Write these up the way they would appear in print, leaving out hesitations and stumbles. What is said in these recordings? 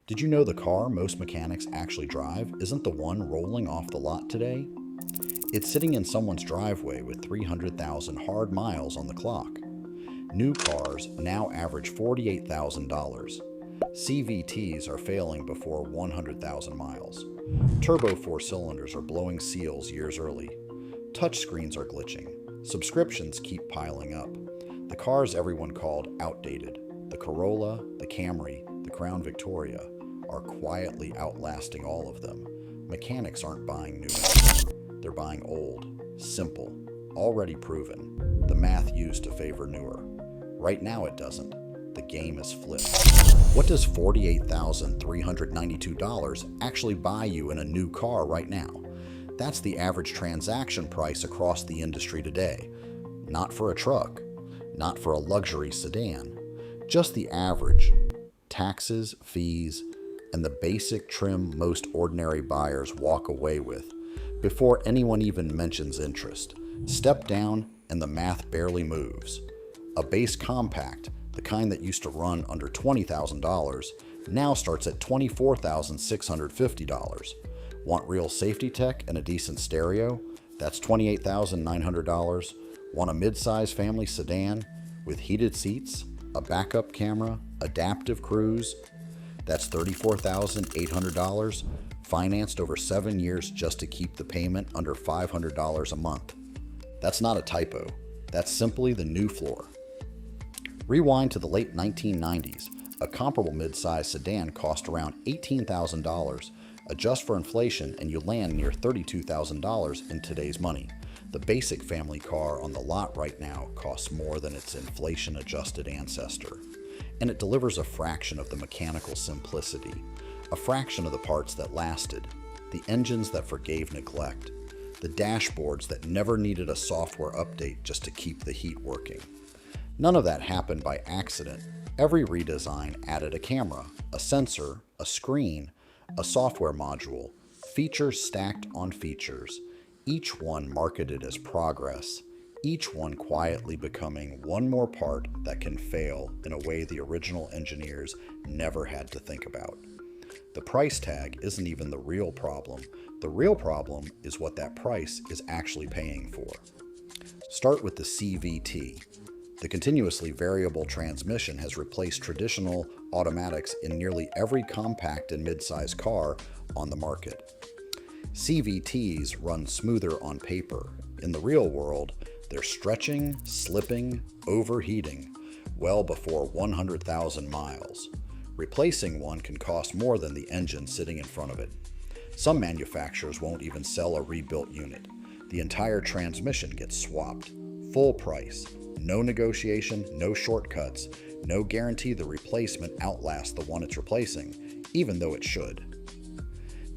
Did you know the car most mechanics actually drive isn't the one rolling off the lot today? It's sitting in someone's driveway with 300,000 hard miles on the clock. New cars now average $48,000. CVTs are failing before 100,000 miles. Turbo four-cylinders are blowing seals years early. Touchscreens are glitching. Subscriptions keep piling up. The cars everyone called outdated, the Corolla, the Camry, the Crown Victoria, are quietly outlasting all of them. Mechanics aren't buying new ones. They're buying old, simple, already proven. The math used to favor newer. Right now it doesn't. The game is flipped. What does $48,392 actually buy you in a new car right now? That's the average transaction price across the industry today. Not for a truck, not for a luxury sedan, just the average. Taxes, fees, and the basic trim most ordinary buyers walk away with before anyone even mentions interest. Step down and the math barely moves. A base compact, the kind that used to run under $20,000, now starts at $24,650. Want real safety tech and a decent stereo? That's $28,900. Want a mid-size family sedan with heated seats, a backup camera, adaptive cruise? That's $34,800, financed over 7 years just to keep the payment under $500 a month. That's not a typo. That's simply the new floor. Rewind to the late 1990s. A comparable mid-size sedan cost around $18,000. Adjust for inflation and you land near $32,000 in today's money. The basic family car on the lot right now costs more than its inflation-adjusted ancestor. And it delivers a fraction of the mechanical simplicity, a fraction of the parts that lasted, the engines that forgave neglect, the dashboards that never needed a software update just to keep the heat working. None of that happened by accident. Every redesign added a camera, a sensor, a screen, a software module, features stacked on features, each one marketed as progress, each one quietly becoming one more part that can fail in a way the original engineers never had to think about. The price tag isn't even the real problem. The real problem is what that price is actually paying for. Start with the CVT. The continuously variable transmission has replaced traditional automatics in nearly every compact and mid-size car on the market. CVTs run smoother on paper. In the real world, they're stretching, slipping, overheating, well before 100,000 miles. Replacing one can cost more than the engine sitting in front of it. Some manufacturers won't even sell a rebuilt unit. The entire transmission gets swapped. Full price. No negotiation, no shortcuts, no guarantee the replacement outlasts the one it's replacing, even though it should.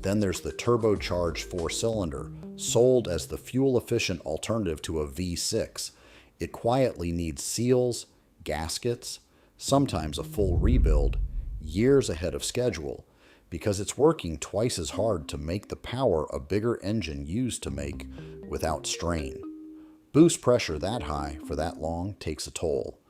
Then there's the turbocharged four-cylinder, sold as the fuel-efficient alternative to a V6. It quietly needs seals, gaskets, sometimes a full rebuild, years ahead of schedule, because it's working twice as hard to make the power a bigger engine used to make without strain. Boost pressure that high for that long takes a toll.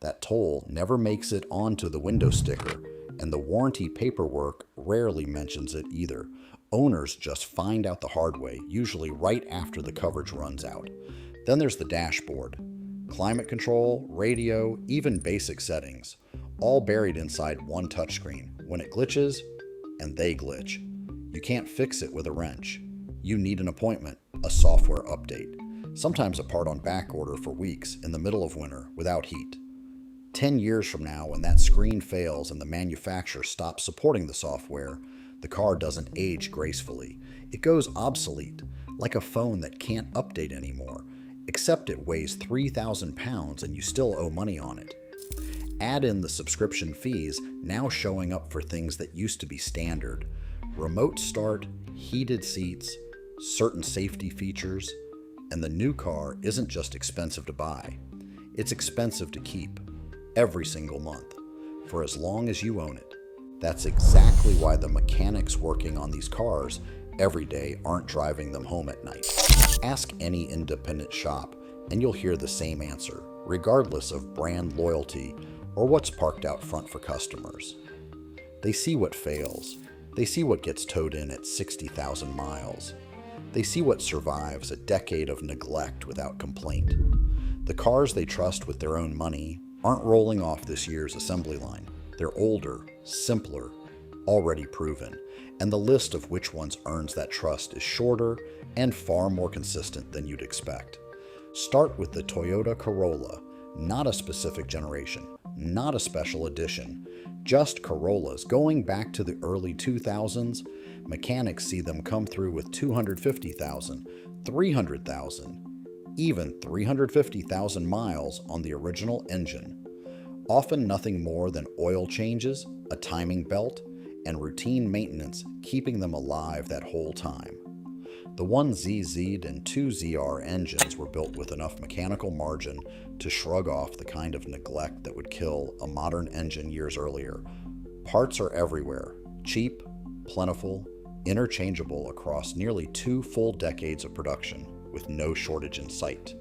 That toll never makes it onto the window sticker, and the warranty paperwork rarely mentions it either. Owners just find out the hard way, usually right after the coverage runs out. Then there's the dashboard. Climate control, radio, even basic settings, all buried inside one touchscreen. When it glitches, and they glitch, you can't fix it with a wrench. You need an appointment, a software update. Sometimes a part on back order for weeks in the middle of winter without heat. 10 years from now, when that screen fails and the manufacturer stops supporting the software, the car doesn't age gracefully. It goes obsolete, like a phone that can't update anymore, except it weighs 3,000 pounds and you still owe money on it. Add in the subscription fees now showing up for things that used to be standard. Remote start, heated seats, certain safety features, and the new car isn't just expensive to buy. It's expensive to keep, every single month, for as long as you own it. That's exactly why the mechanics working on these cars every day aren't driving them home at night. Ask any independent shop and you'll hear the same answer, regardless of brand loyalty or what's parked out front for customers. They see what fails. They see what gets towed in at 60,000 miles. They see what survives a decade of neglect without complaint. The cars they trust with their own money aren't rolling off this year's assembly line. They're older, simpler, already proven, and the list of which ones earns that trust is shorter and far more consistent than you'd expect. Start with the Toyota Corolla, not a specific generation, not a special edition, just Corollas going back to the early 2000s. Mechanics see them come through with 250,000, 300,000, even 350,000 miles on the original engine. Often nothing more than oil changes, a timing belt, and routine maintenance keeping them alive that whole time. The 1ZZ and 2ZR engines were built with enough mechanical margin to shrug off the kind of neglect that would kill a modern engine years earlier. Parts are everywhere, cheap, plentiful, interchangeable across nearly 2 full decades of production, with no shortage in sight.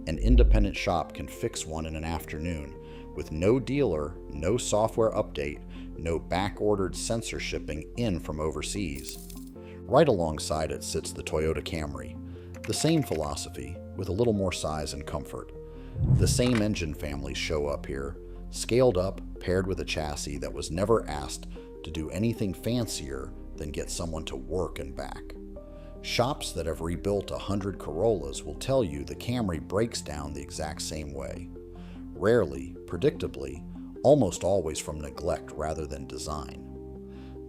An independent shop can fix one in an afternoon, with no dealer, no software update, no back-ordered sensor shipping in from overseas. Right alongside it sits the Toyota Camry. The same philosophy, with a little more size and comfort. The same engine families show up here, scaled up, paired with a chassis that was never asked to do anything fancier than get someone to work and back. Shops that have rebuilt 100 Corollas will tell you the Camry breaks down the exact same way. Rarely, predictably, almost always from neglect rather than design.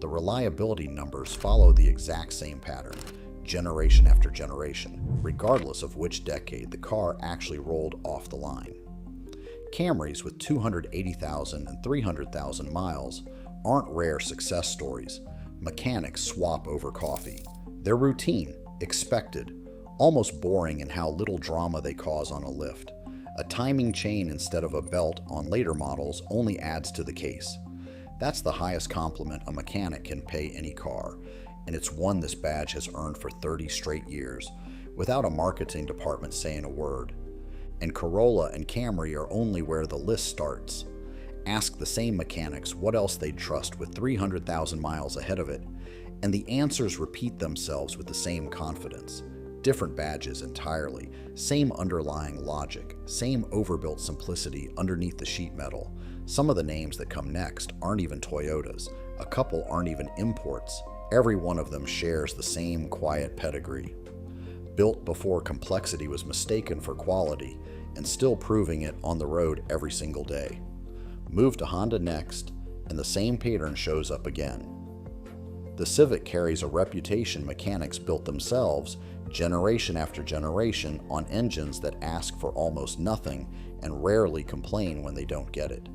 The reliability numbers follow the exact same pattern, generation after generation, regardless of which decade the car actually rolled off the line. Camrys with 280,000 and 300,000 miles aren't rare success stories. Mechanics swap over coffee. They're routine, expected, almost boring in how little drama they cause on a lift. A timing chain instead of a belt on later models only adds to the case. That's the highest compliment a mechanic can pay any car, and it's one this badge has earned for 30 straight years, without a marketing department saying a word. And Corolla and Camry are only where the list starts. Ask the same mechanics what else they'd trust with 300,000 miles ahead of it, and the answers repeat themselves with the same confidence. Different badges entirely, same underlying logic, same overbuilt simplicity underneath the sheet metal. Some of the names that come next aren't even Toyotas, a couple aren't even imports. Every one of them shares the same quiet pedigree. Built before complexity was mistaken for quality, and still proving it on the road every single day. Move to Honda next, and the same pattern shows up again. The Civic carries a reputation mechanics built themselves generation after generation on engines that ask for almost nothing and rarely complain when they don't get it.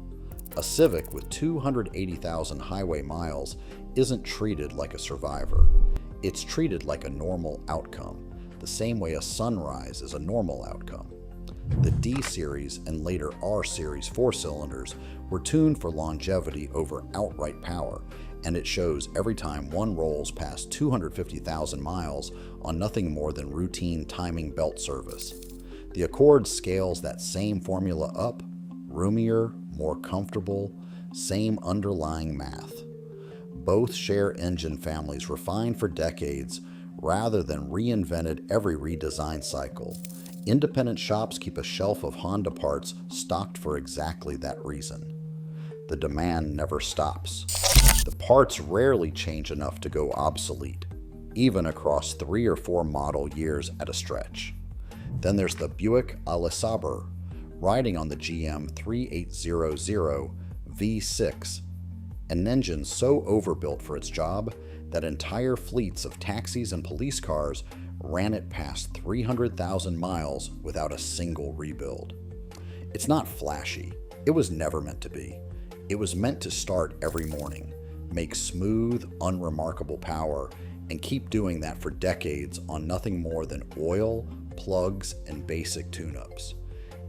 A Civic with 280,000 highway miles isn't treated like a survivor. It's treated like a normal outcome, the same way a sunrise is a normal outcome. The D-Series and later R-Series 4-cylinders were tuned for longevity over outright power, and it shows every time one rolls past 250,000 miles on nothing more than routine timing belt service. The Accord scales that same formula up, roomier, more comfortable, same underlying math. Both share engine families refined for decades rather than reinvented every redesign cycle. Independent shops keep a shelf of Honda parts stocked for exactly that reason. The demand never stops. The parts rarely change enough to go obsolete, even across 3 or 4 model years at a stretch. Then there's the Buick LeSabres, riding on the GM 3800 V6, an engine so overbuilt for its job that entire fleets of taxis and police cars ran it past 300,000 miles without a single rebuild. It's not flashy. It was never meant to be. It was meant to start every morning, make smooth, unremarkable power, and keep doing that for decades on nothing more than oil, plugs, and basic tune-ups.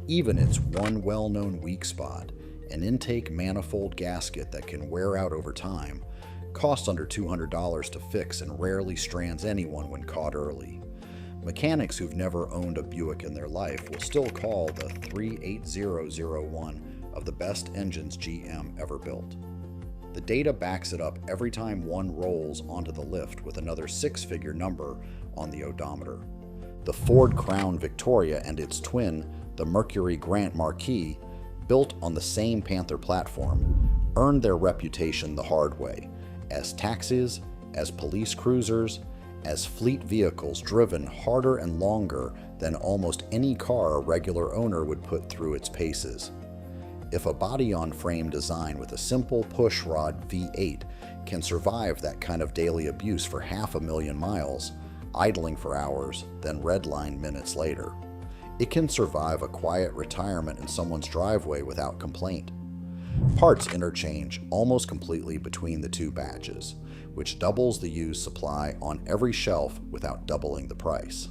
Even its one well-known weak spot, an intake manifold gasket that can wear out over time, costs under $200 to fix and rarely strands anyone when caught early. Mechanics who've never owned a Buick in their life will still call the 38001 of the best engines GM ever built. The data backs it up every time one rolls onto the lift with another six-figure number on the odometer. The Ford Crown Victoria and its twin, the Mercury Grand Marquis, built on the same Panther platform, earned their reputation the hard way, as taxis, as police cruisers, as fleet vehicles driven harder and longer than almost any car a regular owner would put through its paces. If a body-on-frame design with a simple pushrod V8 can survive that kind of daily abuse for 500,000 miles, idling for hours, then redline minutes later, it can survive a quiet retirement in someone's driveway without complaint. Parts interchange almost completely between the two badges, which doubles the used supply on every shelf without doubling the price.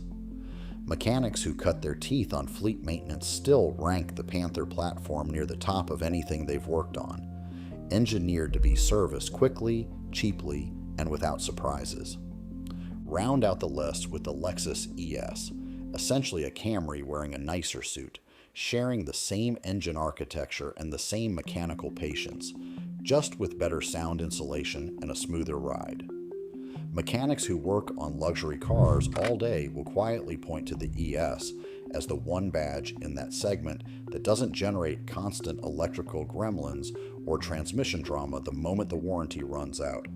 Mechanics who cut their teeth on fleet maintenance still rank the Panther platform near the top of anything they've worked on, engineered to be serviced quickly, cheaply, and without surprises. Round out the list with the Lexus ES, essentially a Camry wearing a nicer suit, sharing the same engine architecture and the same mechanical patience, just with better sound insulation and a smoother ride. Mechanics who work on luxury cars all day will quietly point to the ES as the one badge in that segment that doesn't generate constant electrical gremlins or transmission drama the moment the warranty runs out.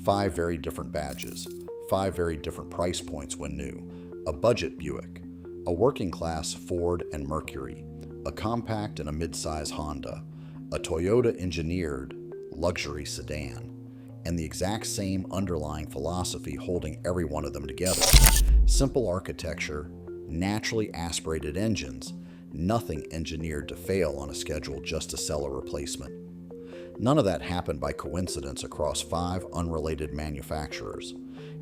5 very different badges, 5 very different price points when new, a budget Buick, a working class Ford and Mercury, a compact and a mid-size Honda, a Toyota engineered luxury sedan, and the exact same underlying philosophy holding every one of them together. Simple architecture, naturally aspirated engines, nothing engineered to fail on a schedule just to sell a replacement. None of that happened by coincidence across 5 unrelated manufacturers.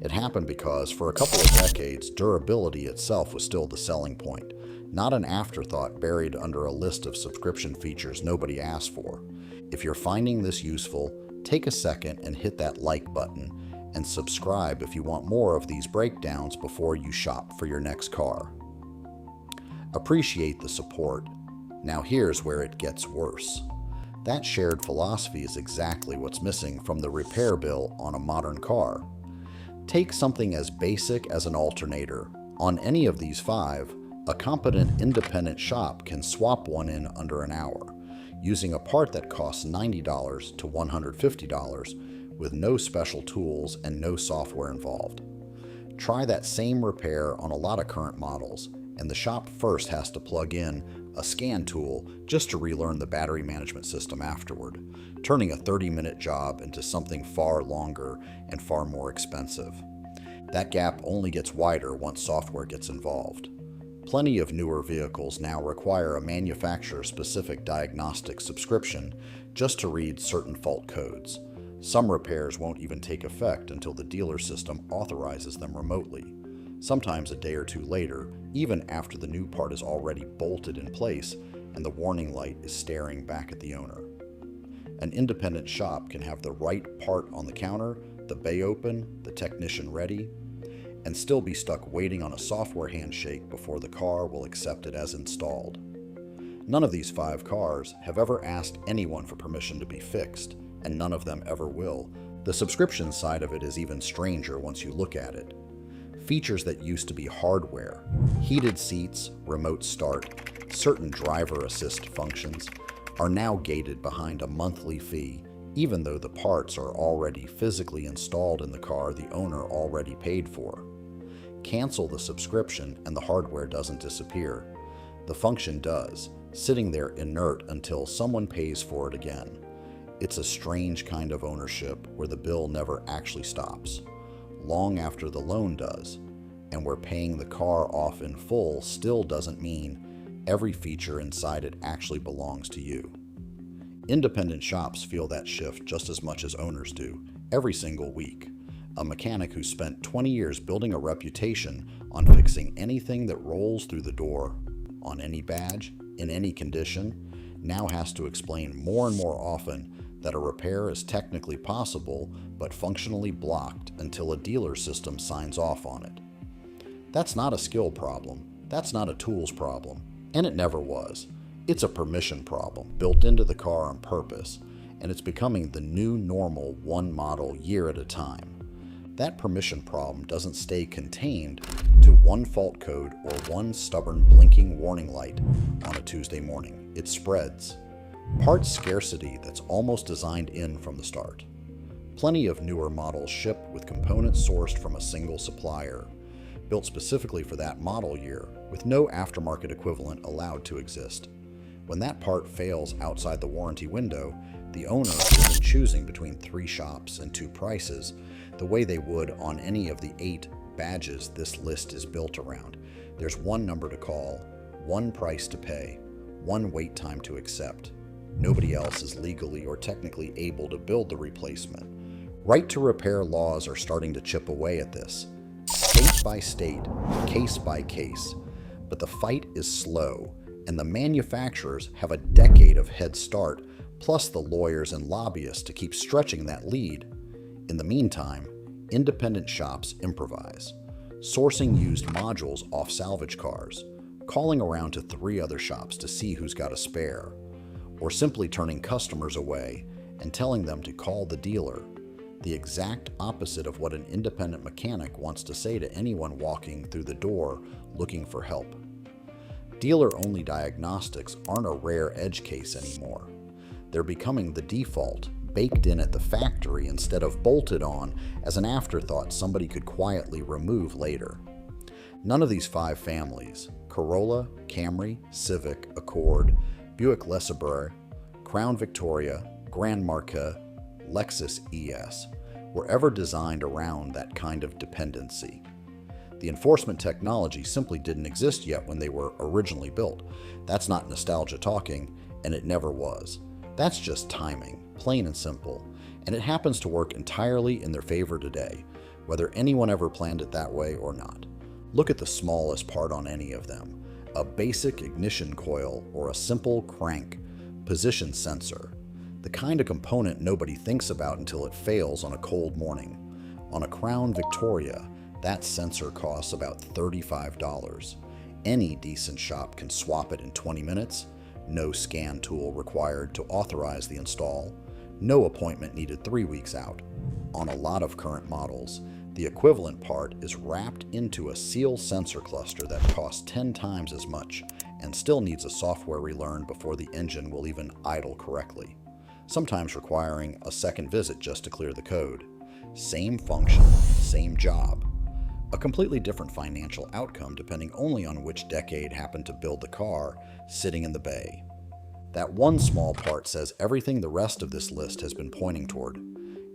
It happened because, for a couple of decades, durability itself was still the selling point, not an afterthought buried under a list of subscription features nobody asked for. If you're finding this useful, take a second and hit that like button, and subscribe if you want more of these breakdowns before you shop for your next car. Appreciate the support. Now here's where it gets worse. That shared philosophy is exactly what's missing from the repair bill on a modern car. Take something as basic as an alternator. On any of these 5, a competent independent shop can swap one in under an hour, using a part that costs $90 to $150 with no special tools and no software involved. Try that same repair on a lot of current models, and the shop first has to plug in a scan tool just to relearn the battery management system afterward, turning a 30-minute job into something far longer and far more expensive. That gap only gets wider once software gets involved. Plenty of newer vehicles now require a manufacturer-specific diagnostic subscription just to read certain fault codes. Some repairs won't even take effect until the dealer system authorizes them remotely, sometimes a day or two later, even after the new part is already bolted in place and the warning light is staring back at the owner. An independent shop can have the right part on the counter, the bay open, the technician ready, and still be stuck waiting on a software handshake before the car will accept it as installed. None of these 5 cars have ever asked anyone for permission to be fixed, and none of them ever will. The subscription side of it is even stranger once you look at it. Features that used to be hardware, heated seats, remote start, certain driver assist functions, are now gated behind a monthly fee, even though the parts are already physically installed in the car the owner already paid for. Cancel the subscription and the hardware doesn't disappear. The function does, sitting there inert until someone pays for it again. It's a strange kind of ownership where the bill never actually stops, long after the loan does, and where paying the car off in full still doesn't mean every feature inside it actually belongs to you. Independent shops feel that shift just as much as owners do, every single week. A mechanic who spent 20 years building a reputation on fixing anything that rolls through the door, on any badge, in any condition, now has to explain more and more often that a repair is technically possible but functionally blocked until a dealer system signs off on it. That's not a skill problem, that's not a tools problem, and it never was. It's a permission problem built into the car on purpose, and it's becoming the new normal one model year at a time. That permission problem doesn't stay contained to one fault code or one stubborn blinking warning light on a Tuesday morning. It spreads. Parts scarcity that's almost designed in from the start. Plenty of newer models ship with components sourced from a single supplier, built specifically for that model year, with no aftermarket equivalent allowed to exist. When that part fails outside the warranty window, the owner isn't choosing between 3 shops and 2 prices the way they would on any of the 8 badges this list is built around. There's one number to call, one price to pay, one wait time to accept. Nobody else is legally or technically able to build the replacement. Right to repair laws are starting to chip away at this, state by state, case by case. But the fight is slow, and the manufacturers have a decade of head start, plus the lawyers and lobbyists to keep stretching that lead. In the meantime, independent shops improvise, sourcing used modules off salvage cars, calling around to 3 other shops to see who's got a spare, or simply turning customers away and telling them to call the dealer, the exact opposite of what an independent mechanic wants to say to anyone walking through the door looking for help. Dealer-only diagnostics aren't a rare edge case anymore. They're becoming the default, baked in at the factory instead of bolted on as an afterthought somebody could quietly remove later. None of these 5 families, Corolla, Camry, Civic, Accord, Buick LeSabres, Crown Victoria, Grand Marquis, Lexus ES, were ever designed around that kind of dependency. The enforcement technology simply didn't exist yet when they were originally built. That's not nostalgia talking, and it never was. That's just timing, plain and simple, and it happens to work entirely in their favor today, whether anyone ever planned it that way or not. Look at the smallest part on any of them, a basic ignition coil or a simple crank, position sensor, the kind of component nobody thinks about until it fails on a cold morning. On a Crown Victoria, that sensor costs about $35. Any decent shop can swap it in 20 minutes, no scan tool required to authorize the install, no appointment needed 3 weeks out. On a lot of current models, the equivalent part is wrapped into a seal sensor cluster that costs 10 times as much and still needs a software relearn before the engine will even idle correctly, sometimes requiring a second visit just to clear the code. Same function, same job. A completely different financial outcome depending only on which decade happened to build the car sitting in the bay. That one small part says everything the rest of this list has been pointing toward.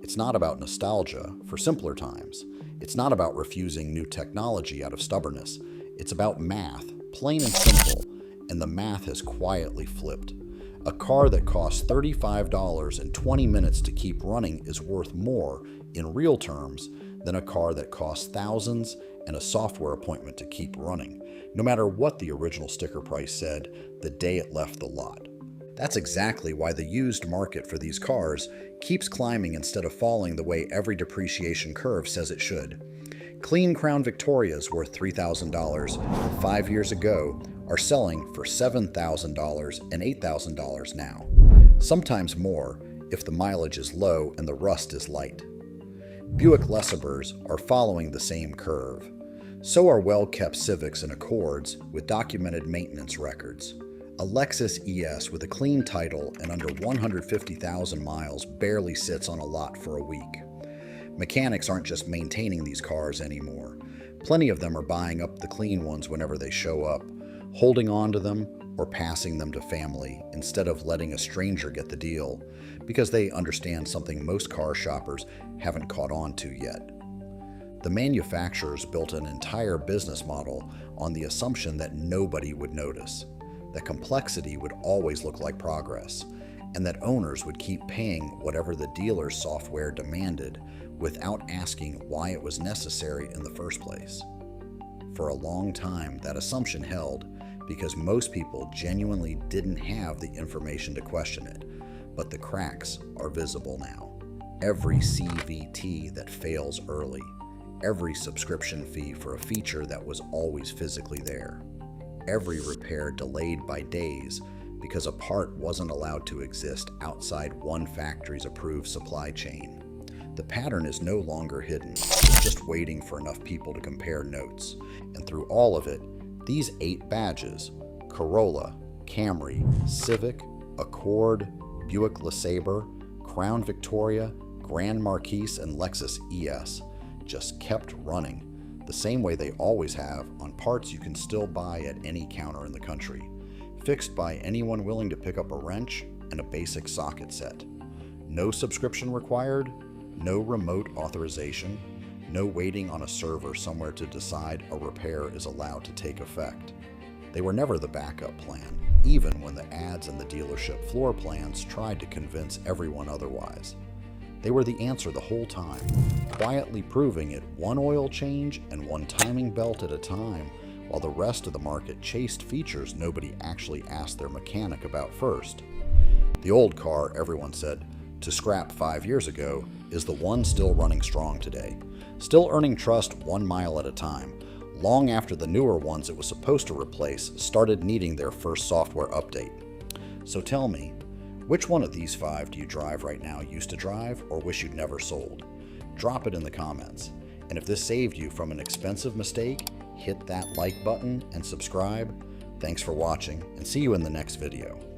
It's not about nostalgia for simpler times. It's not about refusing new technology out of stubbornness. It's about math, plain and simple, and the math has quietly flipped. A car that costs $35 and 20 minutes to keep running is worth more in real terms than a car that costs thousands and a software appointment to keep running, no matter what the original sticker price said the day it left the lot. That's exactly why the used market for these cars keeps climbing instead of falling the way every depreciation curve says it should. Clean Crown Victorias worth $3,000 5 years ago are selling for $7,000 and $8,000 now, sometimes more if the mileage is low and the rust is light. Buick LeSabres are following the same curve. So are well-kept Civics and Accords with documented maintenance records. A Lexus ES with a clean title and under 150,000 miles barely sits on a lot for a week. Mechanics aren't just maintaining these cars anymore. Plenty of them are buying up the clean ones whenever they show up, holding on to them or passing them to family instead of letting a stranger get the deal, because they understand something most car shoppers haven't caught on to yet. The manufacturers built an entire business model on the assumption that nobody would notice, that complexity would always look like progress, and that owners would keep paying whatever the dealer's software demanded without asking why it was necessary in the first place. For a long time, that assumption held because most people genuinely didn't have the information to question it, but the cracks are visible now. Every CVT that fails early, every subscription fee for a feature that was always physically there, every repair delayed by days because a part wasn't allowed to exist outside one factory's approved supply chain. The pattern is no longer hidden, it's just waiting for enough people to compare notes. And through all of it, these 8 badges, Corolla, Camry, Civic, Accord, Buick LeSabres, Crown Victoria, Grand Marquis, and Lexus ES, just kept running, the same way they always have, on parts you can still buy at any counter in the country, fixed by anyone willing to pick up a wrench and a basic socket set. No subscription required, no remote authorization, no waiting on a server somewhere to decide a repair is allowed to take effect. They were never the backup plan, even when the ads and the dealership floor plans tried to convince everyone otherwise. They were the answer the whole time, quietly proving it one oil change and one timing belt at a time, while the rest of the market chased features nobody actually asked their mechanic about first. The old car, everyone said, to scrap 5 years ago, is the one still running strong today, still earning trust 1 mile at a time, long after the newer ones it was supposed to replace started needing their first software update. So tell me, which one of these 5 do you drive right now, used to drive, or wish you'd never sold? Drop it in the comments. And if this saved you from an expensive mistake, hit that like button and subscribe. Thanks for watching, and see you in the next video.